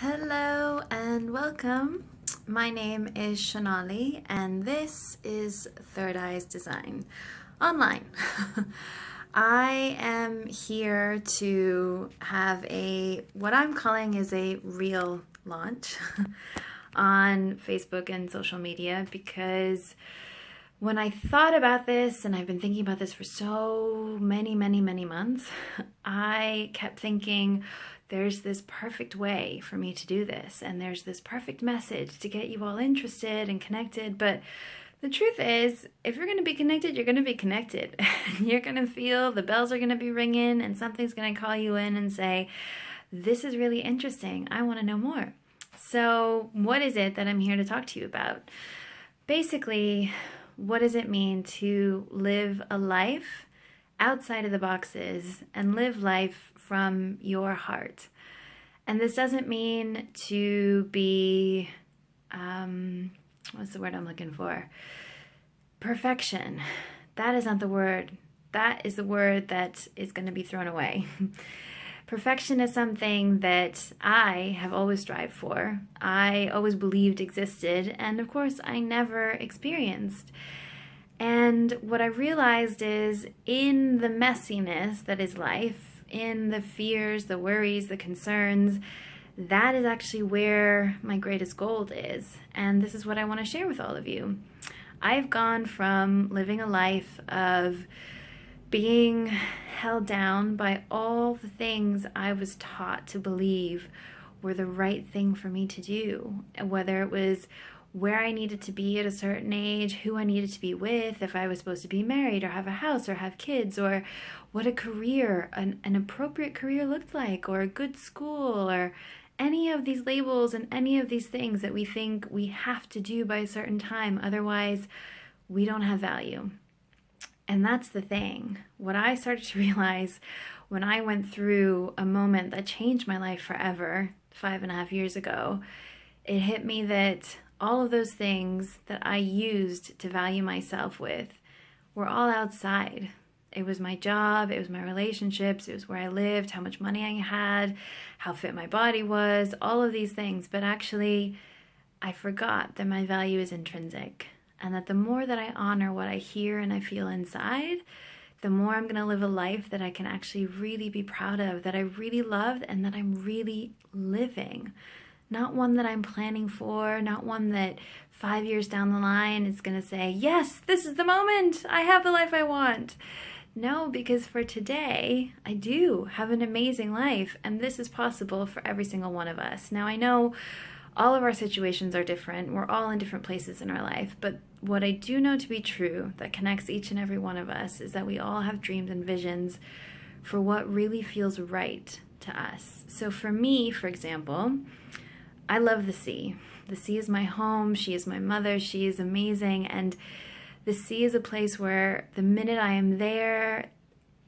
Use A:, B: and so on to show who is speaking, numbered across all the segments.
A: Hello and welcome. My name is Shonali and this is Third Eyes Design Online. I am here to have what I'm calling is a real launch on Facebook and social media, because when I thought about this, and I've been thinking about this for so many months, I kept thinking, there's this perfect way for me to do this, and there's this perfect message to get you all interested and connected. But the truth is, if you're going to be connected, you're going to be connected. You're going to feel the bells are going to be ringing, and something's going to call you in and say, this is really interesting. I want to know more. So what is it that I'm here to talk to you about? Basically, what does it mean to live a life outside of the boxes and live life from your heart? And this doesn't mean to be, what's the word I'm looking for? Perfection. That is not the word. That is the word that is going to be thrown away. Perfection is something that I have always strived for. I always believed existed, and of course I never experienced. And what I realized is, in the messiness that is life, in the fears, the worries, the concerns, that is actually where my greatest gold is. And this is what I want to share with all of you. I've gone from living a life of being held down by all the things I was taught to believe were the right thing for me to do, whether it was where I needed to be at a certain age, who I needed to be with, if I was supposed to be married or have a house or have kids, or what a career, an appropriate career looked like, or a good school, or any of these labels and any of these things that we think we have to do by a certain time, otherwise we don't have value. And that's the thing. What I started to realize when I went through a moment that changed my life forever, 5.5 years ago, it hit me that all of those things that I used to value myself with were all outside. It was my job, it was my relationships, it was where I lived, how much money I had, how fit my body was, all of these things. But actually, I forgot that my value is intrinsic, and that the more that I honor what I hear and I feel inside, the more I'm going to live a life that I can actually really be proud of, that I really love, and that I'm really living. Not one that I'm planning for, not one that 5 years down the line is going to say, yes, this is the moment, I have the life I want. No, because for today, I do have an amazing life, and this is possible for every single one of us. Now, I know all of our situations are different. We're all in different places in our life, but what I do know to be true that connects each and every one of us is that we all have dreams and visions for what really feels right to us. So for me, for example, I love the sea. The sea is my home. She is my mother. She is amazing. And the sea is a place where the minute I am there,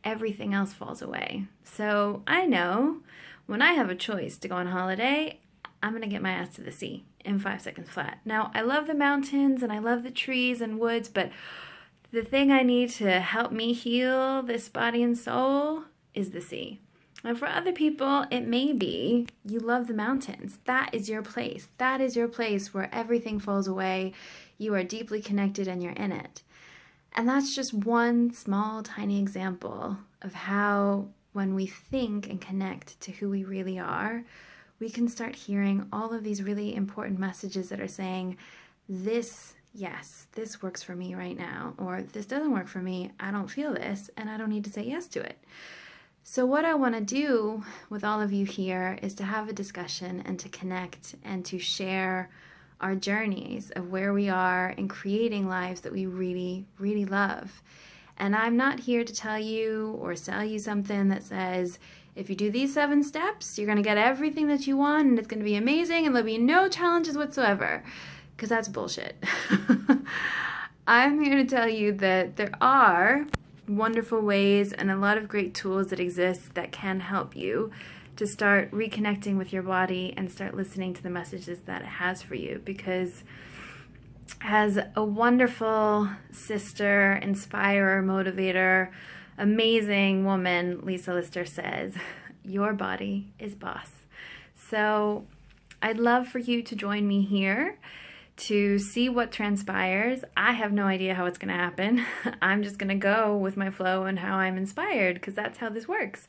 A: everything else falls away. So I know when I have a choice to go on holiday, I'm going to get my ass to the sea in 5 seconds flat. Now, I love the mountains and I love the trees and woods, but the thing I need to help me heal this body and soul is the sea. And for other people, it may be you love the mountains. That is your place. That is your place where everything falls away. You are deeply connected and you're in it. And that's just one small, tiny example of how when we think and connect to who we really are, we can start hearing all of these really important messages that are saying, this, yes, this works for me right now, or this doesn't work for me, I don't feel this, and I don't need to say yes to it. So what I want to do with all of you here is to have a discussion and to connect and to share our journeys of where we are in creating lives that we really, really love. And I'm not here to tell you or sell you something that says, if you do these 7 steps, you're going to get everything that you want and it's going to be amazing and there'll be no challenges whatsoever, because that's bullshit. I'm here to tell you that there are wonderful ways and a lot of great tools that exist that can help you to start reconnecting with your body and start listening to the messages that it has for you. Because as a wonderful sister, inspirer, motivator, amazing woman, Lisa Lister says, your body is boss. So I'd love for you to join me here to see what transpires. I have no idea how it's going to happen. I'm just going to go with my flow and how I'm inspired, because that's how this works.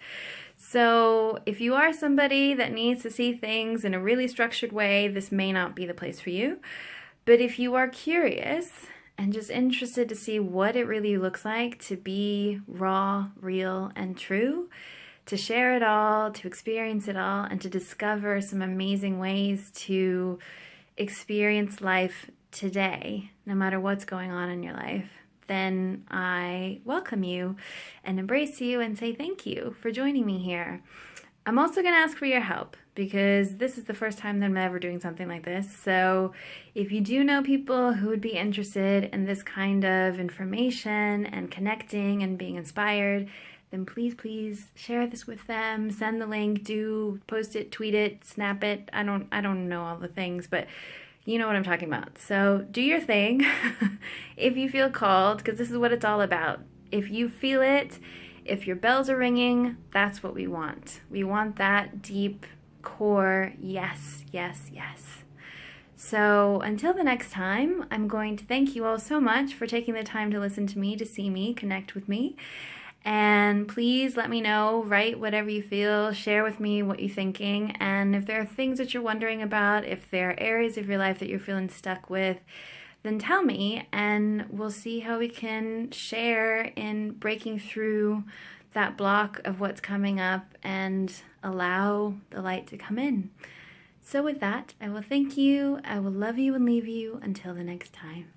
A: So if you are somebody that needs to see things in a really structured way, this may not be the place for you. But if you are curious and just interested to see what it really looks like to be raw, real, and true, to share it all, to experience it all, and to discover some amazing ways to experience life today, no matter what's going on in your life, then I welcome you and embrace you and say thank you for joining me here. I'm also going to ask for your help, because this is the first time that I'm ever doing something like this. So if you do know people who would be interested in this kind of information and connecting and being inspired, then please share this with them. Send the link, post it, tweet it, snap it. I don't know all the things, but you know what I'm talking about. So do your thing if you feel called, because this is what it's all about. If you feel it, if your bells are ringing, that's what we want. We want that deep core yes, yes, yes. So until the next time, I'm going to thank you all so much for taking the time to listen to me, to see me, connect with me. And please let me know, write whatever you feel, share with me what you're thinking, and if there are things that you're wondering about, if there are areas of your life that you're feeling stuck with, then tell me, and we'll see how we can share in breaking through that block of what's coming up and allow the light to come in. So with that, I will thank you, I will love you and leave you until the next time.